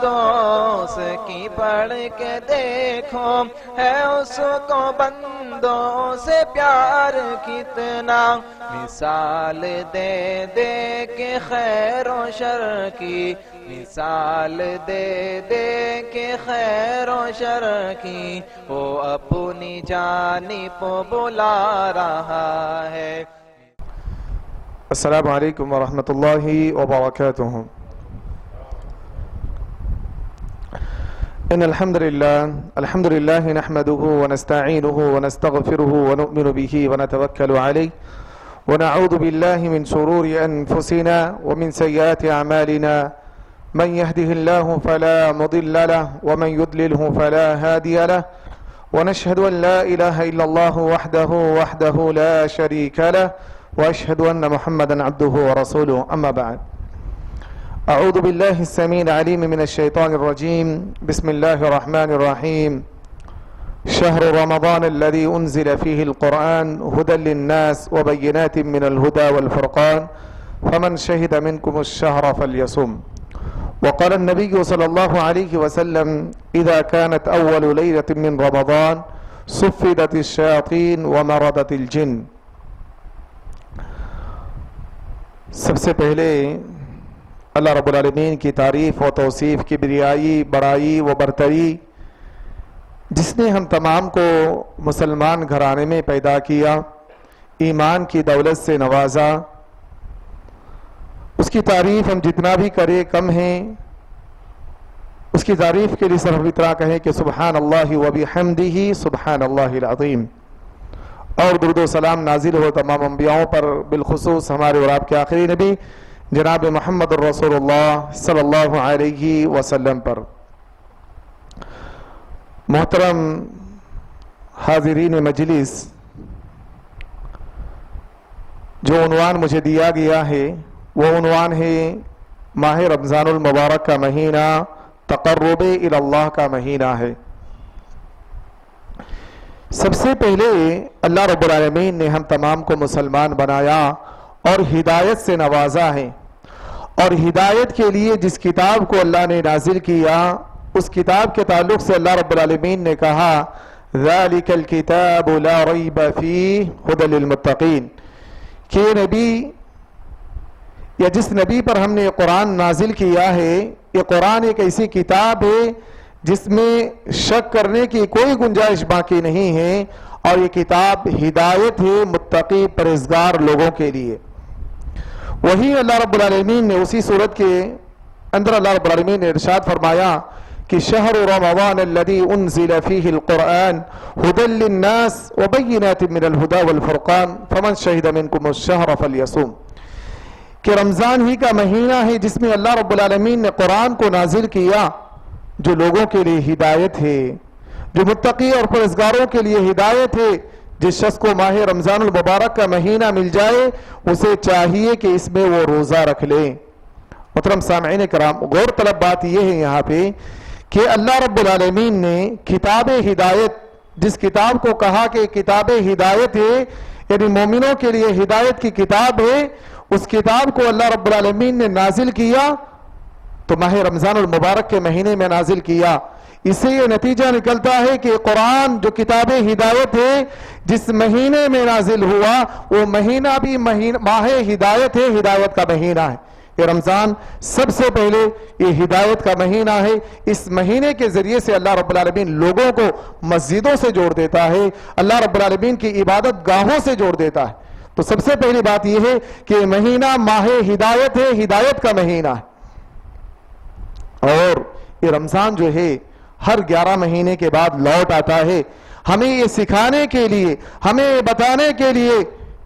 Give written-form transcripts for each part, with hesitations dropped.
دوست کی پڑھ کے دیکھو ہے اس کو بندوں سے پیار کتنا، مثال دے دے کے خیر و شر کی، مثال دے دے کے خیر و شر کی، وہ اپنی جانب بلا رہا ہے۔ السلام علیکم ورحمۃ اللہ وبرکاتہ۔ ان الحمد للہ نحمده ونستعینه ونستغفره ونؤمن به ونتوکل علیہ ونعوذ باللہ من شرور انفسنا ومن سیئات اعمالنا، من يهده الله فلا مضل له ومن يضلله فلا هادي له، ونشهد ان لا اله الا الله وحده لا شريك له، واشهد ان محمدا عبده ورسوله، اما بعد۔ اعوذ بالله السميع العليم من الشيطان الرجيم، بسم الله الرحمن الرحيم۔ شهر رمضان الذي انزل فيه القرآن هدى للناس وبينات من الهدى والفرقان، فمن شهد منكم الشهر فليصم۔ وقال النبي صلى الله عليه وسلم اذا كانت اول ليلة من رمضان صفدت الشياطين ومردت الجن۔ سب سے پہلے اللہ رب العالمین کی تعریف و توصیف، کبریائی، بڑائی و برتری، جس نے ہم تمام کو مسلمان گھرانے میں پیدا کیا، ایمان کی دولت سے نوازا، اس کی تعریف ہم جتنا بھی کریں کم ہیں۔ اس کی تعریف کے لیے صرف اتنا کہیں کہ سبحان اللہ و بحمدہ سبحان اللہ العظیم، اور درود و سلام نازل ہو تمام انبیاءوں پر، بالخصوص ہمارے اور آپ کے آخری نبی جناب محمد الرسول اللہ صلی اللہ علیہ وسلم پر۔ محترم حاضرین مجلس، جو عنوان مجھے دیا گیا ہے وہ عنوان ہے ماہ رمضان المبارک کا مہینہ تقرب الی اللہ کا مہینہ ہے۔ سب سے پہلے اللہ رب العالمین نے ہم تمام کو مسلمان بنایا اور ہدایت سے نوازا ہے، اور ہدایت کے لیے جس کتاب کو اللہ نے نازل کیا، اس کتاب کے تعلق سے اللہ رب العالمین نے کہا ذَلِكَ الْكِتَابُ لَا رَيْبَ فِيهِ هُدًى لِلْمُتَّقِينَ، کہ نبی یا جس نبی پر ہم نے قرآن نازل کیا ہے، یہ قرآن ایک ایسی کتاب ہے جس میں شک کرنے کی کوئی گنجائش باقی نہیں ہے، اور یہ کتاب ہدایت ہے متقی پرہیزگار لوگوں کے لیے۔ وہی اللہ رب العالمین نے اسی صورت کے اندر اللہ رب العالمین نے ارشاد فرمایا کہ شہر رمضان الذی انزل فیہ القرآن ھدی للناس وبینات من الھدی والفرقان فمن شہد منکم الشہر فلیصم، کہ رمضان ہی کا مہینہ ہے جس میں اللہ رب العالمین نے قرآن کو نازل کیا، جو لوگوں کے لیے ہدایت ہے، جو متقی اور پرہیزگاروں کے لیے ہدایت ہے۔ جس شخص کو ماہ رمضان المبارک کا مہینہ مل جائے اسے چاہیے کہ اس میں وہ روزہ رکھ لے۔ محترم سامعین کرام، غور طلب بات یہ ہے یہاں پہ کہ اللہ رب العالمین نے کتاب ہدایت، جس کتاب کو کہا کہ کتاب ہدایت ہے، یعنی مومنوں کے لیے ہدایت کی کتاب ہے، اس کتاب کو اللہ رب العالمین نے نازل کیا تو ماہ رمضان المبارک کے مہینے میں نازل کیا۔ اس سے یہ نتیجہ نکلتا ہے کہ قرآن جو کتاب ہدایت ہے جس مہینے میں نازل ہوا، وہ مہینہ بھی ماہ ہدایت ہے، ہدایت کا مہینہ ہے۔ یہ رمضان سب سے پہلے یہ ہدایت کا مہینہ ہے۔ اس مہینے کے ذریعے سے اللہ رب العالمین لوگوں کو مسجدوں سے جوڑ دیتا ہے، اللہ رب العالمین کی عبادت گاہوں سے جوڑ دیتا ہے۔ تو سب سے پہلی بات یہ ہے کہ یہ مہینہ ماہ ہدایت ہے، ہدایت کا مہینہ ہے۔ اور یہ رمضان جو ہے ہر 11 مہینے کے بعد لوٹ آتا ہے، ہمیں یہ سکھانے کے لیے، ہمیں یہ بتانے کے لیے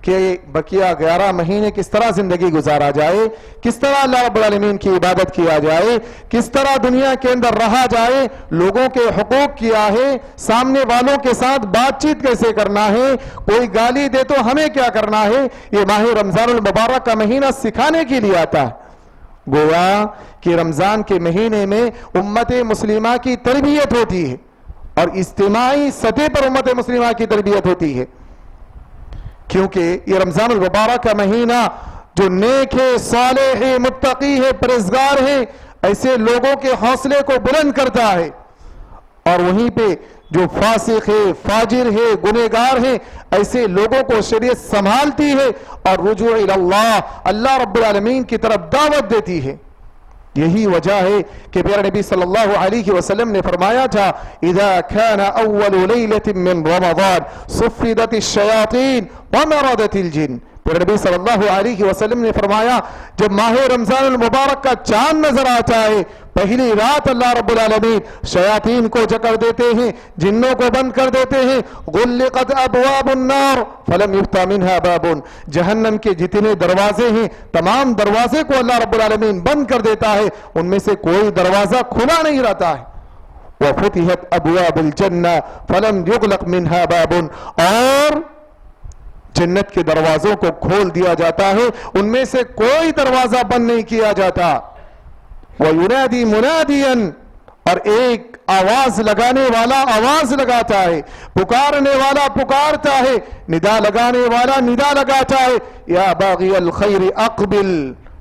کہ بقیہ 11 مہینے کس طرح زندگی گزارا جائے، کس طرح اللہ رب العالمین کی عبادت کیا جائے، کس طرح دنیا کے اندر رہا جائے، لوگوں کے حقوق کیا ہے، سامنے والوں کے ساتھ بات چیت کیسے کرنا ہے، کوئی گالی دے تو ہمیں کیا کرنا ہے۔ یہ ماہ رمضان المبارک کا مہینہ سکھانے کے لیے آتا ہے۔ گویا کہ رمضان کے مہینے میں امت مسلمہ کی تربیت ہوتی ہے، اور اجتماعی سطح پر امت مسلمہ کی تربیت ہوتی ہے، کیونکہ یہ رمضان المبارک کا مہینہ جو نیک ہے، صالح ہے، متقی ہے، پرہیزگار ہے، ایسے لوگوں کے حوصلے کو بلند کرتا ہے، اور وہیں پہ جو فاسق ہے، فاجر ہے، گنہگار ہے، ایسے لوگوں کو شریعت سنبھالتی ہے اور رجوع اللہ، اللہ رب العالمین کی طرف دعوت دیتی ہے۔ یہی وجہ ہے کہ پیارے نبی صلی اللہ علیہ وسلم نے فرمایا تھا اذا كان اول لیلۃ من رمضان صفدت الشیاطین ومردت الجن۔ پیارے نبی صلی اللہ علیہ وسلم نے فرمایا جب ماہ رمضان المبارک کا چاند نظر آتا ہے، پہلی رات اللہ رب العالمین شیاطین کو جکڑ دیتے ہیں، جنوں کو بند کر دیتے ہیں۔ غلقت ابواب النار فلم یفتح منها باب، جہنم کے جتنے دروازے ہیں تمام دروازے کو اللہ رب العالمین بند کر دیتا ہے، ان میں سے کوئی دروازہ کھلا نہیں رہتا ہے۔ وفتحت ابواب الجنہ فلم یغلق منها باب، اور جنت کے دروازوں کو کھول دیا جاتا ہے، ان میں سے کوئی دروازہ بند نہیں کیا جاتا۔ وَيُنَادِي مُنَادِيًا، اور ایک آواز لگانے والا آواز لگاتا ہے، پکارنے والا پکارتا ہے، ندا لگانے والا ندا لگاتا ہے، یا باغی الخیر اقبل،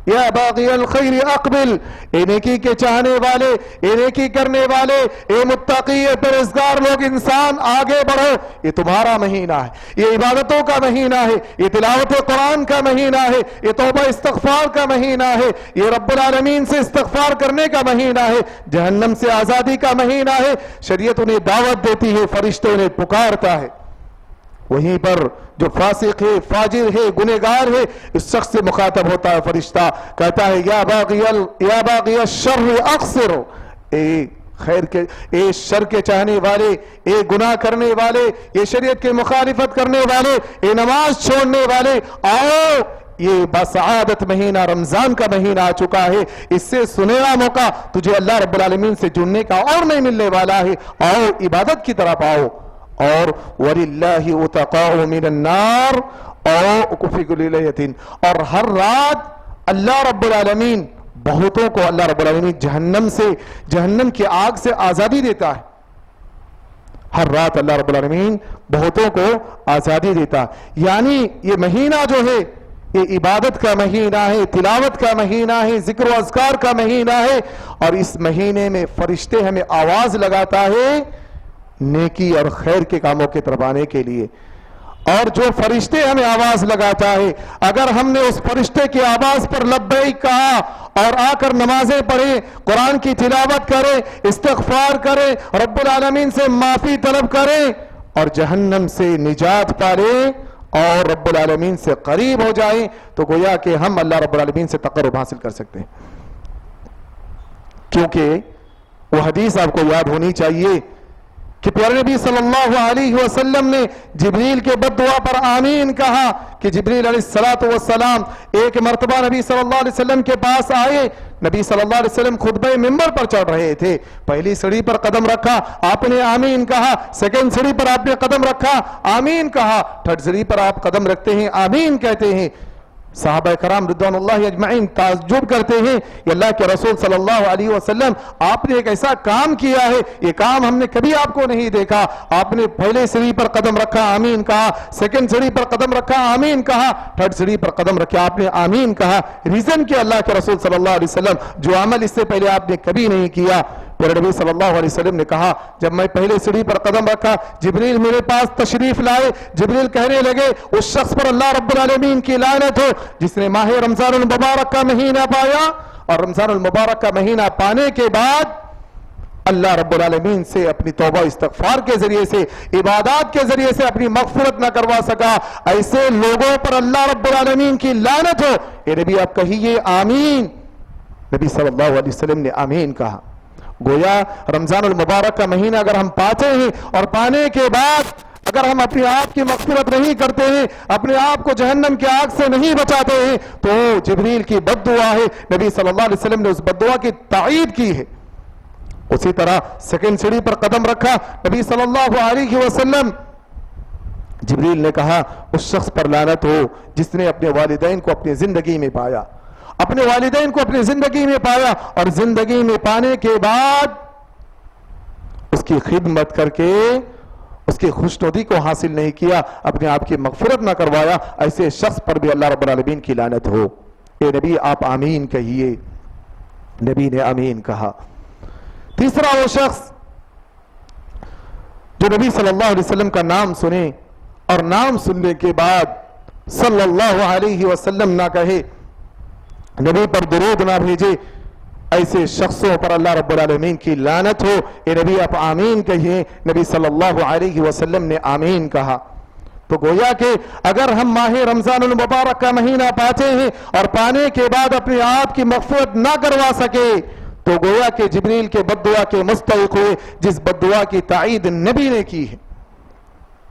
یا باغی الخیر اقبل، اے نیکی کے چاہنے والے، اے نیکی کرنے والے، اے متقی، اے پرہیزگار لوگ انسان آگے بڑھو، یہ تمہارا مہینہ ہے، یہ عبادتوں کا مہینہ ہے، یہ تلاوت قرآن کا مہینہ ہے، یہ توبہ استغفار کا مہینہ ہے، یہ رب العالمین سے استغفار کرنے کا مہینہ ہے، جہنم سے آزادی کا مہینہ ہے۔ شریعت انہیں دعوت دیتی ہے، فرشتے انہیں پکارتا ہے۔ وہیں پر جو فاسق ہے، فاجر ہے، گنہگار ہے، اس شخص سے مخاطب ہوتا ہے فرشتہ، کہتا ہے یا باغی الشر اقصر، اے شر کے چاہنے والے، اے گناہ کرنے والے، اے شریعت کے مخالفت کرنے والے، اے نماز چھوڑنے والے، آؤ، یہ بسعادت مہینہ رمضان کا مہینہ آ چکا ہے، اس سے سنہرا موقع تجھے اللہ رب العالمین سے جڑنے کا اور نہیں ملنے والا ہے، آؤ عبادت کی طرف آؤ۔ اور وَلِلَّهِ اُتَقَاءُ مِنَ النَّارِ اور کفی کل لیلۃ، اور ہر رات اللہ رب العالمین بہتوں کو اللہ رب العالمین جہنم کی آگ سے آزادی دیتا ہے۔ ہر رات اللہ رب العالمین بہتوں کو آزادی دیتا ہے، یعنی یہ مہینہ جو ہے یہ عبادت کا مہینہ ہے، تلاوت کا مہینہ ہے، ذکر و اذکار کا مہینہ ہے، اور اس مہینے میں فرشتے ہمیں آواز لگاتا ہے نیکی اور خیر کے کاموں کی طرف آنے کے لیے۔ اور جو فرشتے ہمیں آواز لگاتا ہے، اگر ہم نے اس فرشتے کی آواز پر لبیک کہا اور آ کر نمازیں پڑھیں، قرآن کی تلاوت کریں، استغفار کریں، رب العالمین سے معافی طلب کریں اور جہنم سے نجات پالیں اور رب العالمین سے قریب ہو جائیں، تو گویا کہ ہم اللہ رب العالمین سے تقرب حاصل کر سکتے ہیں۔ کیونکہ وہ حدیث آپ کو یاد ہونی چاہیے کہ پیارے نبی صلی اللہ علیہ وسلم نے جبریل کے بد دعا پر آمین کہا کہ جبریل علیہ السلام ایک مرتبہ نبی صلی اللہ علیہ وسلم کے پاس آئے، نبی صلی اللہ علیہ وسلم خطبہ منبر پر چڑھ رہے تھے، پہلی سیڑھی پر قدم رکھا، آپ نے آمین کہا، سیکنڈ سیڑھی پر آپ نے قدم رکھا، آمین کہا، تھرڈ سیڑھی پر آپ قدم رکھتے ہیں، آمین کہتے ہیں۔ صحابہ کرام رضوان اللہ اجمعین تعجب کرتے ہیں کہ اللہ کے رسول صلی اللہ علیہ وسلم آپ نے ایک ایسا کام کیا ہے، یہ کام ہم نے کبھی آپ کو نہیں دیکھا، آپ نے پہلے سیڑھی پر قدم رکھا، آمین کہا، سیکنڈ سیڑھی پر قدم رکھا، آمین کہا، تھرڈ سیڑھی پر قدم رکھا، آپ نے آمین کہا۔ ریزن کہ اللہ کے رسول صلی اللہ علیہ وسلم جو عمل اس سے پہلے آپ نے کبھی نہیں کیا۔ پھر نبی صلی اللہ علیہ وسلم نے کہا جب میں پہلے سیڑھی پر قدم رکھا، جبریل میرے پاس تشریف لائے، جبریل کہنے لگے اس شخص پر اللہ رب العالمین کی لعنت ہو جس نے ماہ رمضان المبارک کا مہینہ پایا اور رمضان المبارک کا مہینہ پانے کے بعد اللہ رب العالمین سے اپنی توبہ استغفار کے ذریعے سے، عبادات کے ذریعے سے اپنی مغفرت نہ کروا سکا، ایسے لوگوں پر اللہ رب العالمین کی لعنت ہو۔ اے نبی آپ کہیے آمین۔ نبی صلی اللہ علیہ وسلم نے آمین کہا۔ گویا رمضان المبارک کا مہینہ اگر ہم پاتے ہیں اور پانے کے بعد اگر ہم اپنے آپ کی مغفرت نہیں کرتے ہیں، اپنے آپ کو جہنم کی آگ سے نہیں بچاتے ہیں، تو جبریل کی بد دعا ہے۔ نبی صلی اللہ علیہ وسلم نے اس بد دعا کی تائید کی ہے۔ اسی طرح سیکنڈ سیڑھی پر قدم رکھا، نبی صلی اللہ علیہ وسلم جبریل نے کہا اس شخص پر لعنت ہو جس نے اپنے والدین کو اپنی زندگی میں پایا، اپنے والدین کو اپنی زندگی میں پایا اور زندگی میں پانے کے بعد اس کی خدمت کر کے اس کی خوشنودی کو حاصل نہیں کیا، اپنے آپ کی مغفرت نہ کروایا، ایسے شخص پر بھی اللہ رب العالمین کی لعنت ہو۔ اے نبی آپ آمین کہیے۔ نبی نے آمین کہا۔ تیسرا وہ شخص جو نبی صلی اللہ علیہ وسلم کا نام سنے اور نام سننے کے بعد صلی اللہ علیہ وسلم نہ کہے، نبی پر درود نہ بھیجے، ایسے شخصوں پر اللہ رب العالمین کی لعنت ہو۔ اے نبی آپ آمین کہیے۔ نبی صلی اللہ علیہ وسلم نے آمین کہا۔ تو گویا کہ اگر ہم ماہ رمضان المبارک کا مہینہ پاتے ہیں اور پانے کے بعد اپنے آپ کی مغفرت نہ کروا سکے تو گویا کہ جبریل کے بد دعا کے مستحق ہوئے، جس بد دعا کی تائید نبی نے کی ہے۔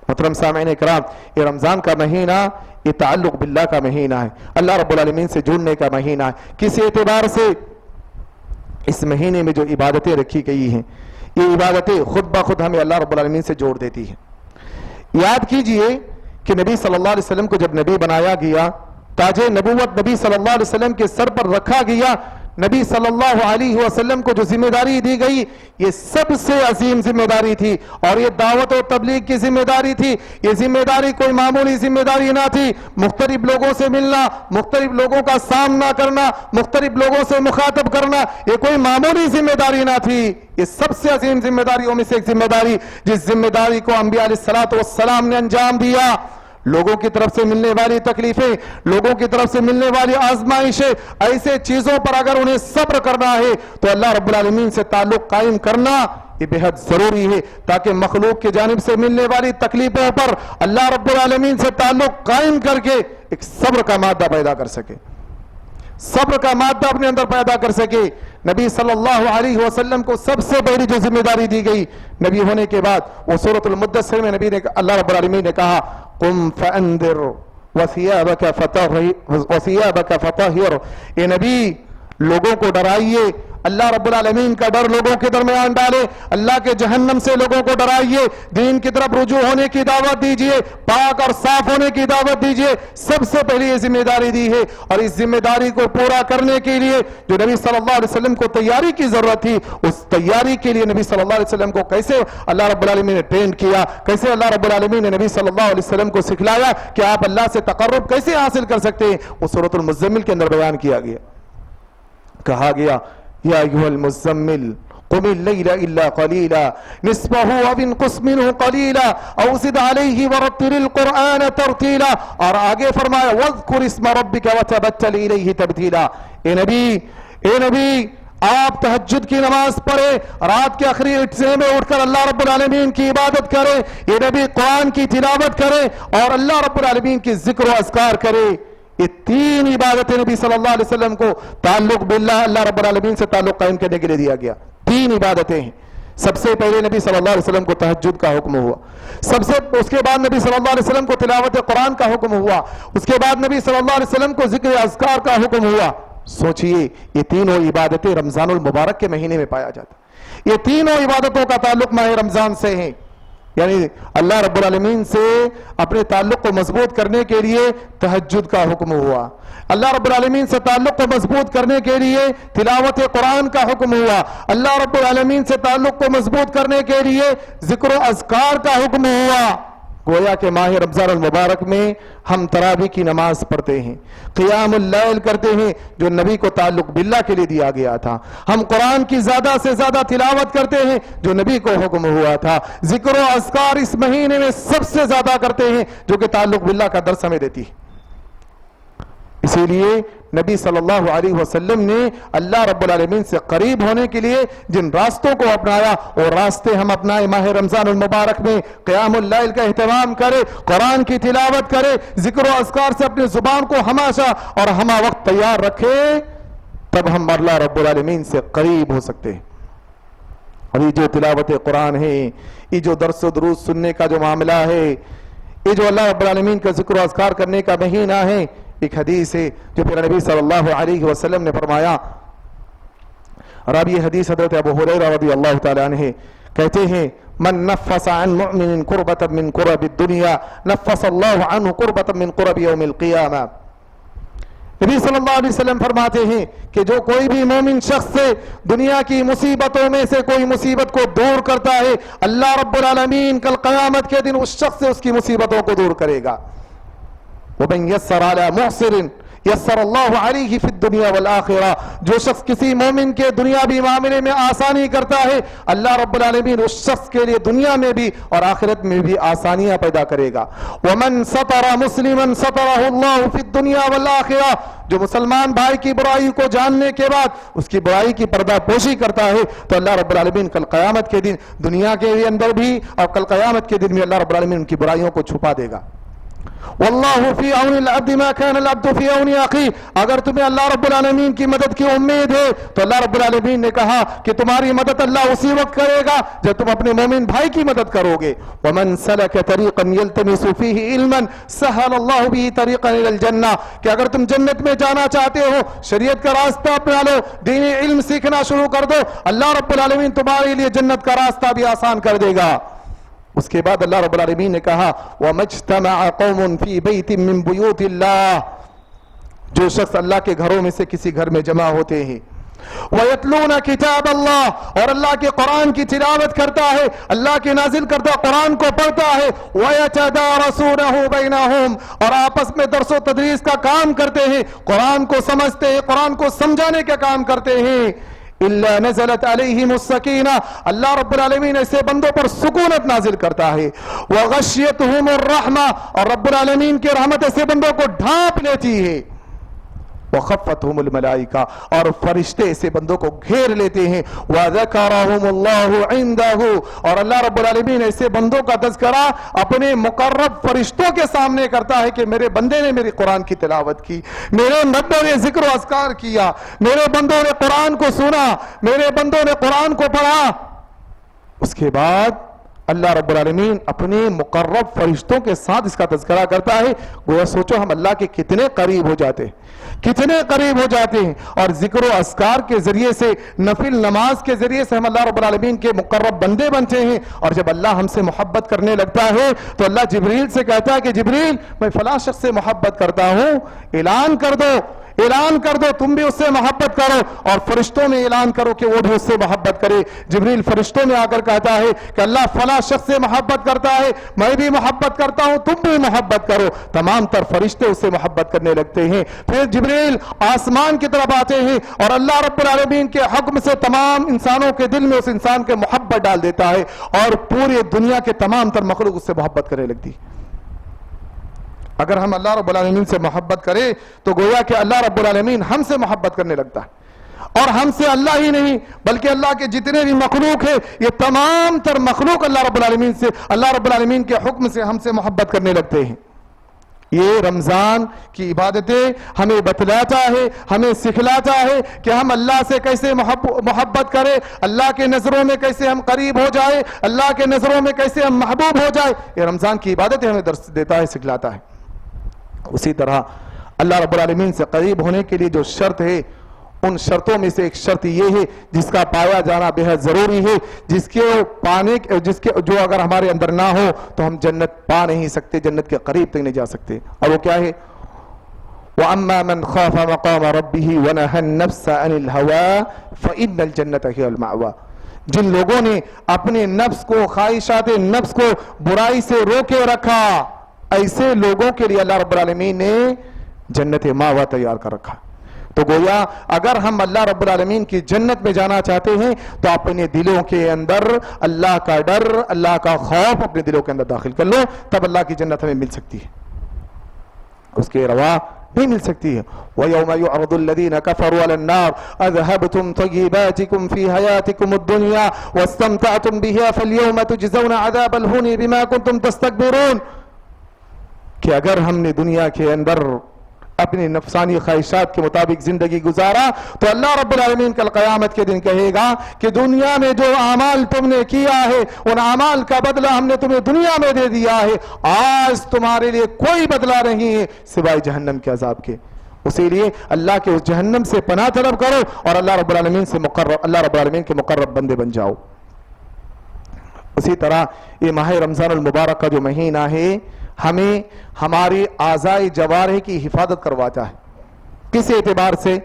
محترم سامعین اکرام، یہ رمضان کا مہینہ یہ تعلق باللہ کا مہینہ ہے، اللہ رب العالمین سے جڑنے کا مہینہ ہے۔ کسی اعتبار سے اس مہینے میں جو عبادتیں رکھی گئی ہیں، یہ عبادتیں خود بخود ہمیں اللہ رب العالمین سے جوڑ دیتی ہیں۔ یاد کیجئے کہ نبی صلی اللہ علیہ وسلم کو جب نبی بنایا گیا، تاج نبوت نبی صلی اللہ علیہ وسلم کے سر پر رکھا گیا، نبی صلی اللہ علیہ وسلم کو جو ذمہ داری دی گئی یہ سب سے عظیم ذمہ داری تھی، اور یہ دعوت و تبلیغ کی ذمہ داری تھی۔ یہ ذمہ داری کوئی معمولی ذمہ داری نہ تھی۔ مختلف لوگوں سے ملنا، مختلف لوگوں کا سامنا کرنا، مختلف لوگوں سے مخاطب کرنا، یہ کوئی معمولی ذمہ داری نہ تھی۔ یہ سب سے عظیم ذمہ داریوں میں سے ایک ذمہ داری، جس ذمہ داری کو انبیاء علیہ السلام نے انجام دیا۔ لوگوں کی طرف سے ملنے والی تکلیفیں، لوگوں کی طرف سے ملنے والی آزمائشیں، ایسے چیزوں پر اگر انہیں صبر کرنا ہے تو اللہ رب العالمین سے تعلق قائم کرنا یہ بے حد ضروری ہے، تاکہ مخلوق کی جانب سے ملنے والی تکلیفوں پر اللہ رب العالمین سے تعلق قائم کر کے ایک صبر کا مادہ پیدا کر سکے، صبر کا مادہ اپنے اندر پیدا کر سکے۔ نبی صلی اللہ علیہ وسلم کو سب سے پہلی جو ذمہ داری دی گئی نبی ہونے کے بعد، وہ سورۃ المدثر میں نبی نے اللہ رب العالمین نے کہا قم فانذر وثيابك فطهر، اے نبی لوگوں کو ڈرائیے، اللہ رب العالمین کا ڈر لوگوں کے درمیان ڈالے، اللہ کے جہنم سے لوگوں کو ڈرائیے، دین کی طرف رجوع ہونے کی دعوت دیجئے، پاک اور صاف ہونے کی دعوت دیجئے۔ سب سے پہلی یہ ذمہ داری دی ہے، اور اس ذمہ داری کو پورا کرنے کے لیے جو نبی صلی اللہ علیہ وسلم کو تیاری کی ضرورت تھی، اس تیاری کے لیے نبی صلی اللہ علیہ وسلم کو کیسے اللہ رب العالمین نے ٹرین کیا، کیسے اللہ رب العالمین نے نبی صلی اللہ علیہ وسلم کو سکھلایا کہ آپ اللہ سے تقرب کیسے حاصل کر سکتے ہیں، وہ سورۃ المزمل کے اندر بیان کیا گیا۔ کہا گیا یا ایھا المزمل قم اللیل الا قلیلا نصفہ او انقص منہ قلیلا او زد علیہ ورتل القرآن ترتیلا، اور آگے فرمایا واذکر اسم ربک وتبتل الیہ تبتیلا۔ اے نبی آپ تہجد کی نماز پڑھے، رات کے آخری حصے میں اٹھ کر اللہ رب العالمین کی عبادت کرے، یہ نبی قرآن کی تلاوت کرے اور اللہ رب العالمین کی ذکر و اذکار کرے۔ یہ تین عبادتیں نبی صلی اللہ علیہ وسلم کو تعلق باللہ اللہ رب العالمین سے تعلق قائم کرنے کے لیے دیا گیا۔ تین عبادتیں ہیں۔ سب سے پہلے نبی صلی اللہ علیہ وسلم کو تہجد کا حکم ہوا، اس کے بعد نبی صلی اللہ علیہ وسلم کو تلاوت قرآن کا حکم ہوا، اس کے بعد نبی صلی اللہ علیہ وسلم کو ذکر اذکار کا حکم ہوا۔ سوچئے یہ تینوں عبادتیں رمضان المبارک کے مہینے میں پایا جاتا ہے۔ یہ تینوں عبادتوں کا تعلق ماہ رمضان سے ہے، یعنی اللہ رب العالمین سے اپنے تعلق کو مضبوط کرنے کے لیے تہجد کا حکم ہوا، اللہ رب العالمین سے تعلق کو مضبوط کرنے کے لیے تلاوت قرآن کا حکم ہوا، اللہ رب العالمین سے تعلق کو مضبوط کرنے کے لیے ذکر و اذکار کا حکم ہوا۔ گویا کہ ماہ رمضان المبارک میں ہم تراویح کی نماز پڑھتے ہیں، قیام اللیل کرتے ہیں جو نبی کو تعلق باللہ کے لیے دیا گیا تھا، ہم قرآن کی زیادہ سے زیادہ تلاوت کرتے ہیں جو نبی کو حکم ہوا تھا، ذکر و اذکار اس مہینے میں سب سے زیادہ کرتے ہیں جو کہ تعلق باللہ کا درس ہمیں دیتی ہے۔ اسی لیے نبی صلی اللہ علیہ وسلم نے اللہ رب العالمین سے قریب ہونے کے لیے جن راستوں کو اپنایا وہ راستے ہم اپنائے۔ ماہ رمضان المبارک میں قیام اللیل کا اہتمام کرے، قرآن کی تلاوت کرے، ذکر و اذکار سے اپنی زبان کو ہمیشہ اور ہمہ وقت تیار رکھے، تب ہم اللہ رب العالمین سے قریب ہو سکتے ہیں۔ اور یہ جو تلاوت قرآن ہے، یہ جو درس و دروس سننے کا جو معاملہ ہے، یہ جو اللہ رب العالمین کا ذکر و اذکار کرنے کا مہینہ ہے، ایک حدیث ہے جو پھر نبی صلی اللہ علیہ وسلم نے فرمایا، راوی حدیث حضرت ابو ہریرہ رضی اللہ تعالیٰ عنہ کہتے ہیں من نفس عن مؤمن کربۃ من کرب الدنیا نفس اللہ عنہ کربۃ من کرب یوم القیامہ۔ نبی صلی اللہ علیہ وسلم فرماتے ہیں کہ جو کوئی بھی مومن شخص سے دنیا کی مصیبتوں میں سے کوئی مصیبت کو دور کرتا ہے، اللہ رب العالمین کل قیامت کے دن اس شخص سے اس کی مصیبتوں کو دور کرے گا۔ وَمَنْ يَسَّرَ عَلَى مُحْسِرٍ یسر اللہ علیہ فی الدنیا والآخرہ، جو شخص کسی مومن کے دنیاوی معاملے میں آسانی کرتا ہے اللہ رب العالمین اس شخص کے لیے دنیا میں بھی اور آخرت میں بھی آسانیاں پیدا کرے گا۔ ومن سطر مسلما سطرہ اللہ فی الدنیا والآخرہ، جو مسلمان بھائی کی برائی کو جاننے کے بعد اس کی برائی کی پردہ پوشی کرتا ہے تو اللہ رب العالمین کل قیامت کے دن دنیا کے اندر بھی اور کل قیامت کے دن بھی اللہ رب العالمین ان کی برائیوں کو چھپا دے گا۔ واللہ فی عون العبد ما کان العبد فی عون اخیہ، اگر تمہیں اللہ رب العالمین کی مدد کی امید ہے تو اللہ رب العالمین نے کہا کہ تمہاری مدد اللہ اسی وقت کرے گا جب تم اپنے مومن بھائی کی مدد کرو گے۔ ومن سلک طریقا یلتمس فیہ علما سہل اللہ بہ طریقا الی الجنہ، کہ اگر تم جنت میں جانا چاہتے ہو شریعت کا راستہ اپنا لو، دینی علم سیکھنا شروع کر دو، اللہ رب العالمین تمہارے لیے جنت کا راستہ بھی آسان کر دے گا۔ اس کے بعد اللہ رب العالمین نے کہا وَمَجْتَمَعَ قَوْمٌ فِي بَيْتٍ مِّن بُيُوتِ اللَّهِ، جو شخص اللہ کے گھروں میں سے کسی گھر میں جمع ہوتے ہیں، وَيَتْلُونَ كِتَابَ اللَّهِ، اور اللہ کے قرآن کی تلاوت کرتا ہے، اللہ کے نازل کرتا قرآن کو پڑھتا ہے، وَيَتَدَارَسُونَهُ بَيْنَهُمْ، اور آپس میں درس و تدریس کا کام کرتے ہیں، قرآن کو سمجھتے ہیں، قرآن کو سمجھانے کا کام کرتے ہیں، إِلَّا نَزَلَتْ عَلَيْهِمُ السَّكِينَةُ، اللہ رب العالمین ایسے بندوں پر سکونت نازل کرتا ہے، وَغَشِيَتْهُمُ الرَّحْمَةُ، اور رب العالمین کی رحمت ایسے بندوں کو ڈھانپ لیتی ہے، وَخَفَّتْهُمُ الْمَلَائِكَةُ، اور فرشتے ایسے بندوں کو گھیر لیتے ہیں، وَذَكَرَهُمُ اللَّهُ عِنْدَهُ، اور اللہ رب العالمین ایسے بندوں کا تذکرہ اپنے مقرب فرشتوں کے سامنے کرتا ہے کہ میرے بندے نے میری قرآن کی تلاوت کی، میرے بندوں نے ذکر و اذکار کیا، میرے بندوں نے قرآن کو سنا، میرے بندوں نے قرآن کو پڑھا۔ اس کے بعد اللہ رب العالمین اپنے مقرب فرشتوں کے ساتھ اس کا تذکرہ کرتا ہے، گویا سوچو ہم اللہ کے کتنے قریب ہو جاتے ہیں، کتنے قریب ہو جاتے ہیں، اور ذکر و اذکار کے ذریعے سے، نفل نماز کے ذریعے سے ہم اللہ رب العالمین کے مقرب بندے بنتے ہیں، اور جب اللہ ہم سے محبت کرنے لگتا ہے تو اللہ جبریل سے کہتا ہے کہ جبریل میں فلاں شخص سے محبت کرتا ہوں، اعلان کر دو، اعلان کر دو تم بھی اس سے محبت کرو، اور فرشتوں میں اعلان کرو کہ وہ بھی اس سے محبت کرے۔ جبریل فرشتوں میں آ کر کہتا ہے کہ اللہ فلاں شخص سے محبت کرتا ہے، میں بھی محبت کرتا ہوں، تم بھی محبت کرو، تمام تر فرشتے اس سے محبت کرنے لگتے ہیں۔ پھر جبریل آسمان کی طرف آتے ہیں اور اللہ رب العالمین کے حکم سے تمام انسانوں کے دل میں اس انسان کے محبت ڈال دیتا ہے، اور پوری دنیا کے تمام تر مخلوق اس سے محبت کرنے لگتی۔ اگر ہم اللہ رب العالمین سے محبت کریں تو گویا کہ اللہ رب العالمین ہم سے محبت کرنے لگتا ہے، اور ہم سے اللہ ہی نہیں بلکہ اللہ کے جتنے بھی مخلوق ہیں یہ تمام تر مخلوق اللہ رب العالمین سے، اللہ رب العالمین کے حکم سے ہم سے محبت کرنے لگتے ہیں۔ یہ رمضان کی عبادتیں ہمیں بتلاتا ہے، ہمیں سکھلاتا ہے کہ ہم اللہ سے کیسے محبت کریں، اللہ کے نظروں میں کیسے ہم قریب ہو جائے، اللہ کے نظروں میں کیسے ہم محبوب ہو جائے، یہ رمضان کی عبادتیں ہمیں درس دیتا ہے، سکھلاتا ہے۔ اسی طرح اللہ رب العالمین سے قریب ہونے کے لیے جو شرط ہے، ان شرطوں میں سے ایک شرط یہ ہے جس کا پایا جانا بہت ضروری ہے، جس کے جو اگر ہمارے اندر نہ ہو تو ہم جنت پا نہیں سکتے، جنت کے قریب تک نہیں جا سکتے، اور وہ کیا ہے؟ وَأَمَّا مَنْ خَافَ مَقَامَ رَبِّهِ وَنَهَى النَّفْسَ عَنِ الْهَوَىٰ فَإِنَّ الْجَنَّةَ هِيَ الْمَأْوَىٰ، جن لوگوں نے اپنے نفس کو، خواہشات نفس کو برائی سے روکے رکھا، ایسے لوگوں کے لیے اللہ رب العالمین نے جنت ماوا تیار کر رکھا۔ تو گویا اگر ہم اللہ رب العالمین کی جنت میں جانا چاہتے ہیں تو اپنے دلوں کے اندر اللہ کا ڈر، اللہ کا خوف اپنے دلوں کے اندر داخل کر لو، تب اللہ کی جنت ہمیں مل سکتی ہے، اس کے روا نہیں مل سکتی ہے۔ وَيَوْمَ يُعْرَضُ الَّذِينَ كَفَرُوا عَلَى النَّارِ أَذْهَبْتُمْ طَيِّبَاتِكُمْ فِي حَيَاتِكُمُ الدُّنْيَا وَاسْتَمْتَعْتُمْ بِهَا فَالْيَوْمَ تُجْزَوْنَ عَذَابَ الْهُونِ بِمَا كُنْتُمْ تَسْتَكْبِرُونَ، کہ اگر ہم نے دنیا کے اندر اپنی نفسانی خواہشات کے مطابق زندگی گزارا تو اللہ رب العالمین کل قیامت کے دن کہے گا کہ دنیا میں جو اعمال تم نے کیا ہے ان اعمال کا بدلہ ہم نے تمہیں دنیا میں دے دیا ہے، آج تمہارے لیے کوئی بدلہ نہیں ہے سوائے جہنم کے عذاب کے۔ اسی لیے اللہ کے اس جہنم سے پناہ طلب کرو اور اللہ رب العالمین کے مقرب بندے بن جاؤ۔ اسی طرح یہ ماہ رمضان المبارک کا جو مہینہ ہے ہمیں ہماری اعضائے جوارح کی حفاظت کرواتا ہے، کس اعتبار سے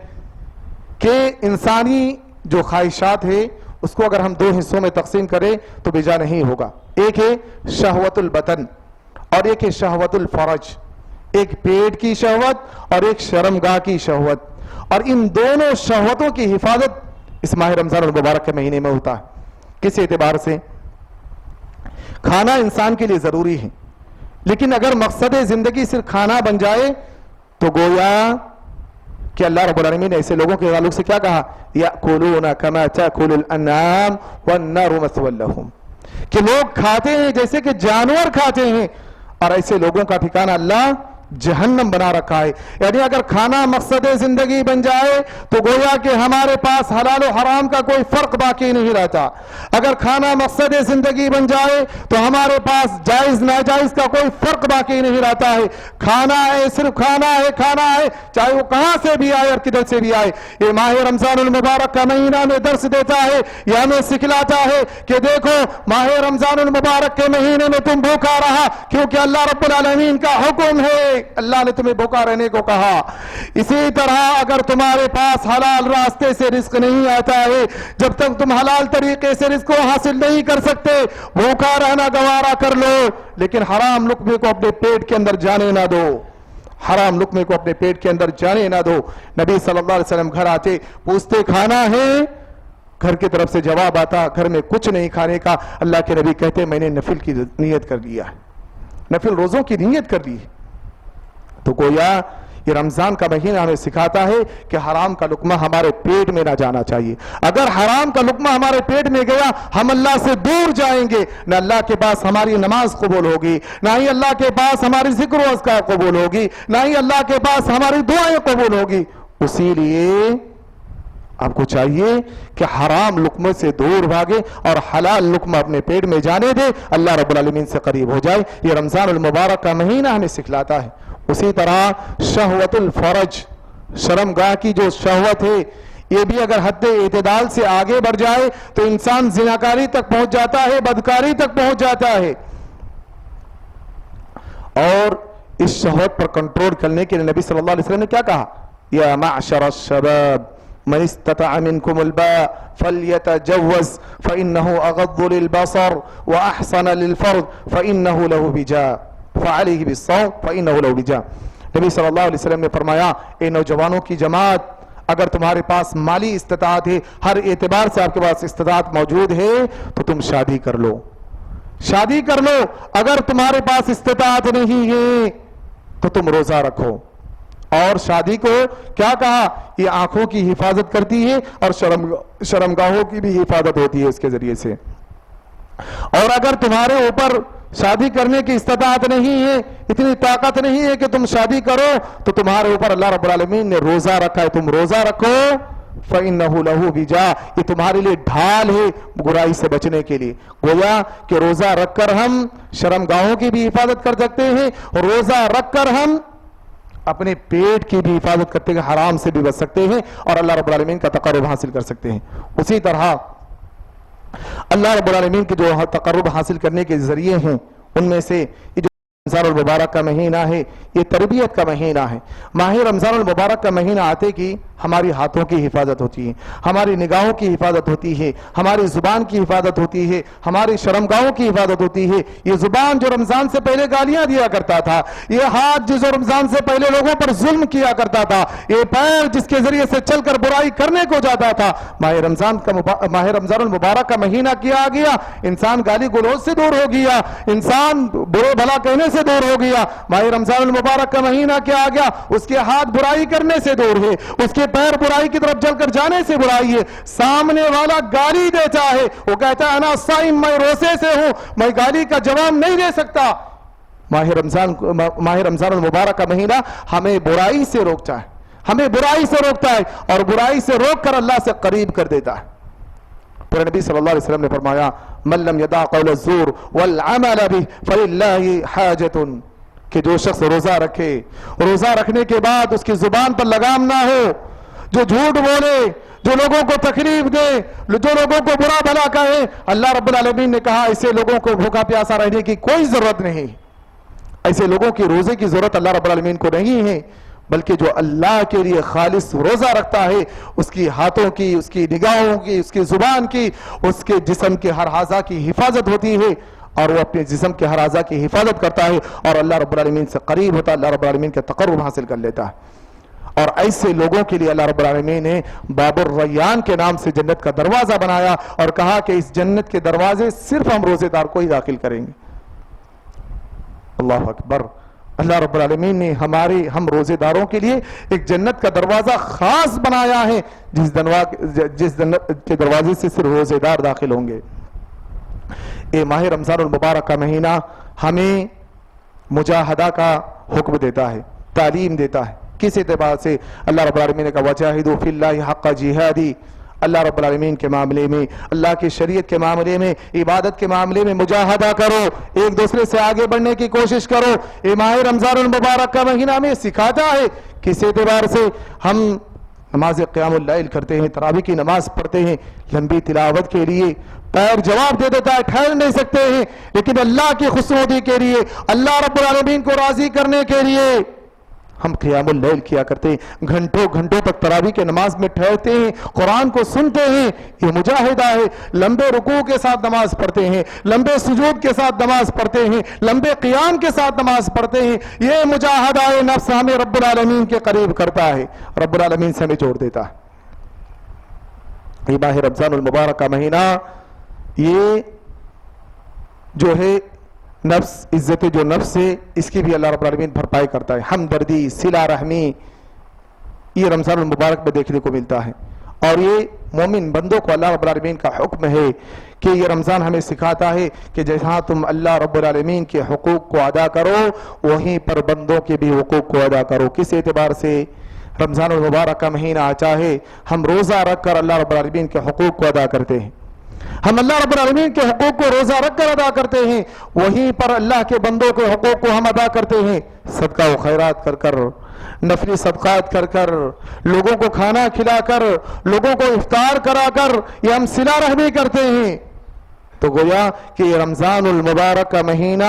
کہ انسانی جو خواہشات ہے اس کو اگر ہم دو حصوں میں تقسیم کریں تو بیجا نہیں ہوگا، ایک ہے شہوت البطن اور ایک ہے شہوت الفرج۔ ایک پیٹ کی شہوت اور ایک شرمگاہ کی شہوت، اور ان دونوں شہوتوں کی حفاظت اس ماہ رمضان المبارک کے مہینے میں ہوتا ہے۔ کس اعتبار سے؟ کھانا انسان کے لیے ضروری ہے، لیکن اگر مقصد زندگی صرف کھانا بن جائے تو گویا کہ اللہ رب العالمین نے ایسے لوگوں کے تعلق سے کیا کہا؟ یأکلون کما تأکل الانعام والنار مثوی لہم، کہ لوگ کھاتے ہیں جیسے کہ جانور کھاتے ہیں، اور ایسے لوگوں کا ٹھکانہ اللہ جہنم بنا رکھا ہے۔ یعنی اگر کھانا مقصد زندگی بن جائے تو گویا کہ ہمارے پاس حلال و حرام کا کوئی فرق باقی نہیں رہتا۔ اگر کھانا مقصد زندگی بن جائے تو ہمارے پاس جائز ناجائز کا کوئی فرق باقی نہیں رہتا ہے۔ کھانا ہے، صرف کھانا ہے، کھانا ہے، چاہے وہ کہاں سے بھی آئے اور کدھر سے بھی آئے۔ یہ ماہ رمضان المبارک کا مہینہ میں درس دیتا ہے، یہ ہمیں سکھلاتا ہے کہ دیکھو ماہ رمضان المبارک کے مہینے میں تم بھوکا رہا کیونکہ اللہ رب العالمین کا حکم ہے، اللہ نے تمہیں بھوکا رہنے کو کہا۔ اسی طرح اگر تمہارے پاس حلال راستے سے رزق نہیں آتا ہے، جب تک تم حلال طریقے سے رزق کو حاصل نہیں کر سکتے، بھوکا رہنا گوارا کر لو، لیکن حرام لقمے کو اپنے پیٹ کے اندر جانے نہ دو، حرام لقمے کو اپنے پیٹ کے اندر جانے نہ دو۔ نبی صلی اللہ علیہ وسلم گھر آتے، پوچھتے کھانا ہے؟ گھر کی طرف سے جواب آتا گھر میں کچھ نہیں کھانے کا۔ اللہ کے نبی کہتے میں نے نفل کی نیت کر لیا ہے، نفل روزوں کی نیت کر لی ہے۔ تو گویا یہ رمضان کا مہینہ ہمیں سکھاتا ہے کہ حرام کا لقمہ ہمارے پیٹ میں نہ جانا چاہیے۔ اگر حرام کا لقمہ ہمارے پیٹ میں گیا ہم اللہ سے دور جائیں گے، نہ اللہ کے پاس ہماری نماز قبول ہوگی، نہ ہی اللہ کے پاس ہماری ذکر و اذکار قبول ہوگی، نہ ہی اللہ کے پاس ہماری دعائیں قبول ہوگی۔ اسی لیے آپ کو چاہیے کہ حرام لقمے سے دور بھاگے اور حلال لقمہ اپنے پیٹ میں جانے دے، اللہ رب العالمین سے قریب ہو جائے۔ یہ رمضان المبارک کا مہینہ ہمیں سکھلاتا ہے۔ اسی طرح شہوت الفرج، شرمگاہ کی جو شہوت ہے، یہ بھی اگر حد اعتدال سے آگے بڑھ جائے تو انسان زناکاری تک پہنچ جاتا ہے، بدکاری تک پہنچ جاتا ہے۔ اور اس شہوت پر کنٹرول کرنے کے لیے نبی صلی اللہ علیہ وسلم نے کیا کہا؟ یا معشر الشباب من استطاع منكم الباء فليتجوز فإنه أغض للبصر وأحسن للفرج فإنه له وجاء فعليه بالصوم فإنه له وجاء۔ نبی صلی اللہ علیہ وسلم نے فرمایا اے نوجوانوں کی جماعت، اگر تمہارے پاس مالی استطاعت ہے، ہر اعتبار سے آپ کے پاس استطاعت موجود ہے تو تم شادی کر لو، شادی کر لو۔ اگر تمہارے پاس استطاعت نہیں ہے تو تم روزہ رکھو۔ اور شادی کو کیا کہا؟ یہ آنکھوں کی حفاظت کرتی ہے اور شرمگاہوں کی بھی حفاظت ہوتی ہے اس کے ذریعے سے۔ اور اگر تمہارے اوپر شادی کرنے کی استطاعت نہیں ہے، اتنی طاقت نہیں ہے کہ تم شادی کرو، تو تمہارے اوپر اللہ رب العالمین نے روزہ رکھا ہے، تم روزہ رکھو۔ فَإِنَّهُ لَهُ وِجَاء، یہ تمہارے لیے ڈھال ہے برائی سے بچنے کے لیے۔ گویا کہ روزہ رکھ کر ہم شرمگاہوں کی بھی حفاظت کر سکتے ہیں، روزہ رکھ کر ہم اپنے پیٹ کی بھی حفاظت کرتے ہیں، حرام سے بھی بچ سکتے ہیں اور اللہ رب العالمین کا تقرب حاصل کر سکتے ہیں۔ اسی طرح اللہ رب العالمین کے جو تقرب حاصل کرنے کے ذریعے ہیں ان میں سے یہ جو رمضان المبارک کا مہینہ ہے، یہ تربیت کا مہینہ ہے۔ ماہ رمضان المبارک کا مہینہ آتے کی ہماری ہاتھوں کی حفاظت ہوتی ہے، ہماری نگاہوں کی حفاظت ہوتی ہے، ہماری زبان کی حفاظت ہوتی ہے، ہماری شرمگاہوں کی حفاظت ہوتی ہے۔ یہ زبان جو رمضان سے پہلے گالیاں دیا کرتا تھا، یہ ہاتھ جو رمضان سے پہلے لوگوں پر ظلم کیا کرتا تھا، یہ پیر جس کے ذریعے سے چل کر برائی کرنے کو جاتا تھا، ماہ رمضان المبارک کا مہینہ کیا آ گیا، انسان گالی گلوچ سے دور ہو گیا، انسان برے بھلا کہنے سے دور ہو گیا۔ ماہ رمضان المبارک کا مہینہ کیا آ گیا، اس کے ہاتھ برائی کرنے سے دور ہے، اس کے پیر برائی کی طرف چل کر جانے سے برائی ہے۔ سامنے والا گالی دیتا ہے، وہ کہتا ہے انا صائم، میں روزے سے ہوں، میں گالی کا جواب نہیں دے سکتا۔ ماہ رمضان المبارک کا مہینہ ہمیں برائی سے روکتا ہے، ہمیں برائی سے روکتا ہے اور برائی سے روک کر اللہ سے قریب کر دیتا ہے۔ پھر نبی صلی اللہ علیہ وسلم نے فرمایا من لم يدع قول الزور والعمل به فللہ حاجۃ، کہ جو شخص روزہ رکھے، روزہ رکھنے کے بعد اس کی زبان پر لگام نہ ہو، جو جھوٹ بولے، جو لوگوں کو تکلیف دے، جو لوگوں کو برا بھلا کہے، اللہ رب العالمین نے کہا ایسے لوگوں کو بھوکا پیاسا رہنے کی کوئی ضرورت نہیں، ایسے لوگوں کی روزے کی ضرورت اللہ رب العالمین کو نہیں ہے، بلکہ جو اللہ کے لیے خالص روزہ رکھتا ہے اس کی ہاتھوں کی، اس کی نگاہوں کی، اس کی زبان کی، اس کے جسم کے ہر اعضاء کی حفاظت ہوتی ہے اور وہ اپنے جسم کے ہر اعضاء کی حفاظت کرتا ہے اور اللہ رب العالمین سے قریب ہوتا ہے، اللہ رب العالمین کے تقرب حاصل کر لیتا ہے۔ اور ایسے لوگوں کے لیے اللہ رب العالمین نے باب الریان کے نام سے جنت کا دروازہ بنایا اور کہا کہ اس جنت کے دروازے صرف ہم روزے دار کو ہی داخل کریں گے۔ اللہ اکبر! اللہ رب العالمین نے ہم روزے داروں کے لیے ایک جنت کا دروازہ خاص بنایا ہے، جس جنت کے دروازے سے صرف روزے دار داخل ہوں گے۔ اے ماہ رمضان المبارک کا مہینہ ہمیں مجاہدہ کا حکم دیتا ہے، تعلیم دیتا ہے۔ کس اعتبار سے؟ اللہ رب العالمین نے کہا وَجَاهِدُوا فِي اللَّهِ حَقَّ جِهَادِهِ۔ اللہ رب العالمین کے معاملے میں، اللہ کی شریعت کے معاملے میں، عبادت کے معاملے میں مجاہدہ کرو، ایک دوسرے سے آگے بڑھنے کی کوشش کرو۔ اے ماہ رمضان المبارک کا مہینہ ہمیں سکھاتا ہے کس اعتبار سے ہم نماز قیام اللیل کرتے ہیں، تراویح کی نماز پڑھتے ہیں، لمبی تلاوت کے لیے پیر جواب دے دیتا ہے، ٹھہر نہیں سکتے ہیں، لیکن اللہ کی خوشنودی کے لیے، اللہ رب العالمین کو راضی کرنے کے لیے ہم قیام اللیل کیا کرتے ہیں، گھنٹوں گھنٹوں تک تراویح کے نماز میں ٹھہرتے ہیں، قرآن کو سنتے ہیں۔ یہ مجاہدہ ہے، لمبے رکوع کے ساتھ نماز پڑھتے ہیں، لمبے سجود کے ساتھ نماز پڑھتے ہیں، لمبے قیام کے ساتھ نماز پڑھتے ہیں۔ یہ مجاہدہ نفس ہمیں رب العالمین کے قریب کرتا ہے، رب العالمین سے ہمیں جوڑ دیتا ہے۔ یہ ماہ رمضان المبارک کا مہینہ یہ جو ہے نفس، عزت جو نفس ہے، اس کی بھی اللہ رب العالمین بھرپائی کرتا ہے۔ ہمدردی، صلہ رحمی، یہ رمضان المبارک میں دیکھنے کو ملتا ہے۔ اور یہ مومن بندوں کو اللہ رب العالمین کا حکم ہے کہ یہ رمضان ہمیں سکھاتا ہے کہ جہاں تم اللہ رب العالمین کے حقوق کو ادا کرو، وہیں پر بندوں کے بھی حقوق کو ادا کرو۔ کس اعتبار سے؟ رمضان المبارک کا مہینہ آتا ہے، ہم روزہ رکھ کر اللہ رب العالمین کے حقوق کو ادا کرتے ہیں، ہم اللہ رب العالمین کے حقوق کو روزہ رکھ کر ادا کرتے ہیں، وہیں پر اللہ کے بندوں کے حقوق کو ہم ادا کرتے ہیں، صدقہ و خیرات کر کر، نفلی صدقات کر کر، لوگوں کو کھانا کھلا کر، لوگوں کو افطار کرا کر، یہ ہم صلہ رحمی کرتے ہیں۔ تو گویا کہ یہ رمضان المبارک کا مہینہ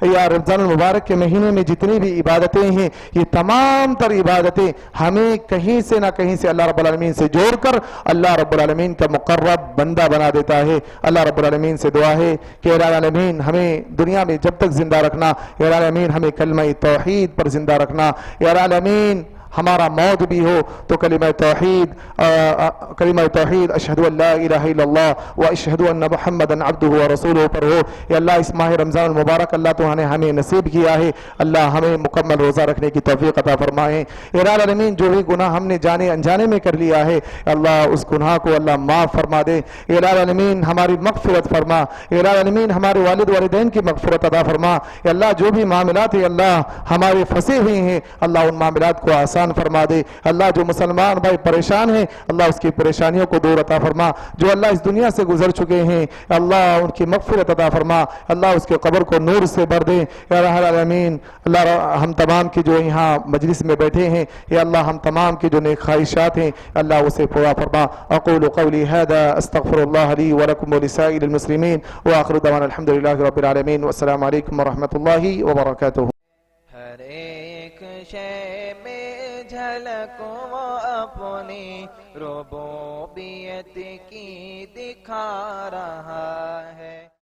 یا رمضان المبارک کے مہینے میں جتنی بھی عبادتیں ہیں، یہ تمام تر عبادتیں ہمیں کہیں سے نہ کہیں سے اللہ رب العالمین سے جوڑ کر اللہ رب العالمین کا مقرب بندہ بنا دیتا ہے۔ اللہ رب العالمین سے دعا ہے کہ اے العالمین ہمیں دنیا میں جب تک زندہ رکھنا، اے العالمین ہمیں کلمہ توحید پر زندہ رکھنا، اے العالمین ہمارا موت بھی ہو تو کلمہ توحید اشہد ان لا الہ الا اللہ و اشہد ان محمدا عبدہ و رسولہ پر ہو۔ یا اللہ اس ماہ رمضان المبارک اللہ تو نے ہمیں نصیب کیا ہے، اللہ ہمیں مکمل روزہ رکھنے کی توفیق عطا فرمائے۔ اے العالمین جو بھی گناہ ہم نے جانے انجانے میں کر لیا ہے، اللہ اس گناہ کو اللہ معاف فرما دے۔ اے العالمین ہماری مغفرت فرما، اے العالمین ہمارے والد والدین کی مغفرت عطا فرما۔ اے اللہ جو بھی معاملات ہیں اللہ ہمارے پھنسے ہوئے ہیں، اللہ ان معاملات کو آسان فرما دے۔ اللہ جو مسلمان بھائی پریشان ہیں، اللہ اس کی پریشانیوں کو دور عطا فرما۔ جو اللہ اس دنیا سے گزر چکے ہیں، اللہ ان کی مغفرت عطا فرما، اللہ اس کے قبر کو نور سے بھر دے۔ یا رب العالمین اللہ ہم تمام کی جو یہاں مجلس میں بیٹھے ہیں، یا اللہ ہم تمام کی جو نیک خواہشات ہیں اللہ اسے پورا فرما۔ اقول قولی ھذا استغفر اللہ لی ولکم ولسائر المسلمین وآخر دعوانا الحمد للہ رب العالمین والسلام علیکم ورحمۃ اللہ وبرکاتہ۔ ہر ایک شے میں جھلک وہ اپنی ربوبیت کی دکھا رہا ہے۔